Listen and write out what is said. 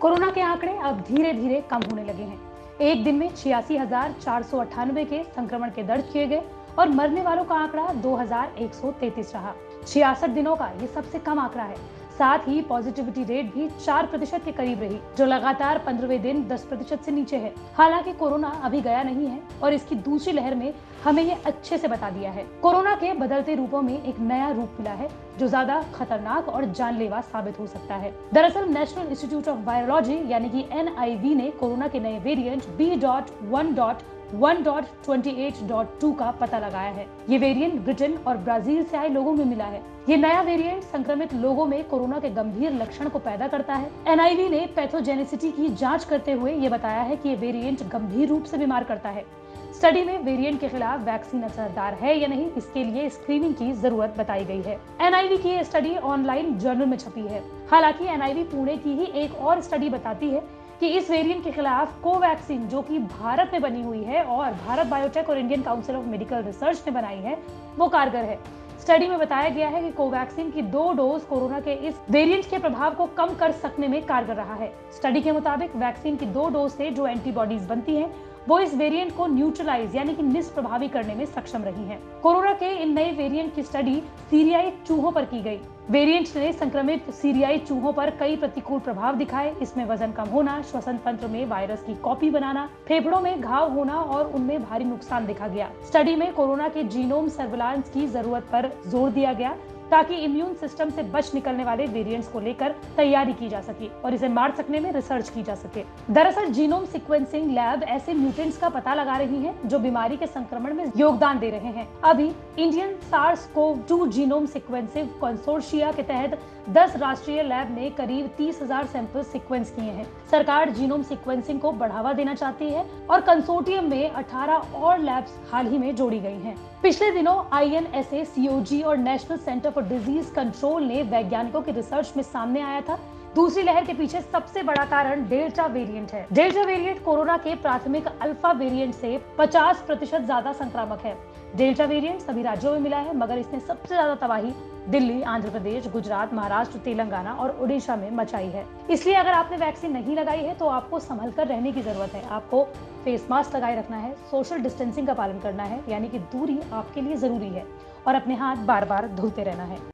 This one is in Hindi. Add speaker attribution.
Speaker 1: कोरोना के आंकड़े अब धीरे धीरे कम होने लगे हैं। एक दिन में 86,498 के संक्रमण के दर्ज किए गए और मरने वालों का आंकड़ा 2,133 रहा। 66 दिनों का ये सबसे कम आंकड़ा है। साथ ही पॉजिटिविटी रेट भी 4% के करीब रही, जो लगातार 15वें दिन 10% से नीचे है। हालांकि कोरोना अभी गया नहीं है और इसकी दूसरी लहर में हमें ये अच्छे से बता दिया है। कोरोना के बदलते रूपों में एक नया रूप मिला है जो ज्यादा खतरनाक और जानलेवा साबित हो सकता है। दरअसल नेशनल इंस्टीट्यूट ऑफ वायरोलॉजी यानी कि NIV ने कोरोना के नए वेरिएंट B.1.1.28.2 का पता लगाया है। ये वेरिएंट ब्रिटेन और ब्राजील से आए लोगों में मिला है। ये नया वेरिएंट संक्रमित लोगों में कोरोना के गंभीर लक्षण को पैदा करता है। NIV ने पैथोजेनेसिटी की जांच करते हुए ये बताया है कि ये वेरिएंट गंभीर रूप से बीमार करता है। स्टडी में वेरिएंट के खिलाफ वैक्सीन असरदार है या नहीं, इसके लिए स्क्रीनिंग की जरूरत बताई गई है। NIV की ये स्टडी ऑनलाइन जर्नल में छपी है। हालांकि NIV पुणे की ही एक और स्टडी बताती है कि इस वेरिएंट के खिलाफ कोवैक्सीन, जो कि भारत में बनी हुई है और भारत बायोटेक और Indian council of medical research ने बनाई है, वो कारगर है। स्टडी में बताया गया है कि कोवैक्सीन की 2 डोज कोरोना के इस वेरिएंट के प्रभाव को कम कर सकने में कारगर रहा है। स्टडी के मुताबिक वैक्सीन की 2 डोज से जो एंटीबॉडीज बनती हैं, वो इस वेरिएंट को न्यूट्रलाइज यानी कि निष्प्रभावी करने में सक्षम रही हैं। कोरोना के इन नए वेरिएंट की स्टडी सीरियाई चूहों पर की गई। वेरिएंट ने संक्रमित सीरियाई चूहों पर कई प्रतिकूल प्रभाव दिखाए। इसमें वजन कम होना, श्वसन तंत्र में वायरस की कॉपी बनाना, फेफड़ों में घाव होना और उनमें भारी नुकसान देखा गया। स्टडी में कोरोना के जीनोम सर्विलांस की जरूरत पर जोर दिया गया ताकि इम्यून सिस्टम से बच निकलने वाले वेरिएंट्स को लेकर तैयारी की जा सके और इसे मार सकने में रिसर्च की जा सके। दरअसल जीनोम सीक्वेंसिंग लैब ऐसे म्यूटेंट्स का पता लगा रही है जो बीमारी के संक्रमण में योगदान दे रहे हैं। अभी इंडियन SARS-CoV-2 जीनोम सीक्वेंसिंग कंसोर्शिया के तहत 10 राष्ट्रीय लैब ने करीब 30,000 सैंपल सीक्वेंस किए हैं। सरकार जीनोम सीक्वेंसिंग को बढ़ावा देना चाहती है और कंसोर्टियम में 18 और लैब्स हाल ही में जोड़ी गई हैं। पिछले दिनों INSA, COG और national centre for disease control ने वैज्ञानिकों की रिसर्च में सामने आया था। दूसरी लहर के पीछे सबसे बड़ा कारण डेल्टा वेरिएंट है। डेल्टा वेरिएंट कोरोना के प्राथमिक अल्फा वेरिएंट से 50% ज्यादा संक्रामक है। डेल्टा वेरिएंट सभी राज्यों में मिला है, मगर इसने सबसे ज्यादा तबाही दिल्ली, आंध्र प्रदेश, गुजरात, महाराष्ट्र, तेलंगाना और ओडिशा में मचाई है। इसलिए अगर आपने वैक्सीन नहीं लगाई है तो आपको संभल कर रहने की जरूरत है। आपको फेस मास्क लगाए रखना है, सोशल डिस्टेंसिंग का पालन करना है, यानी कि दूरी आपके लिए जरूरी है, और अपने हाथ बार बार धुलते रहना है।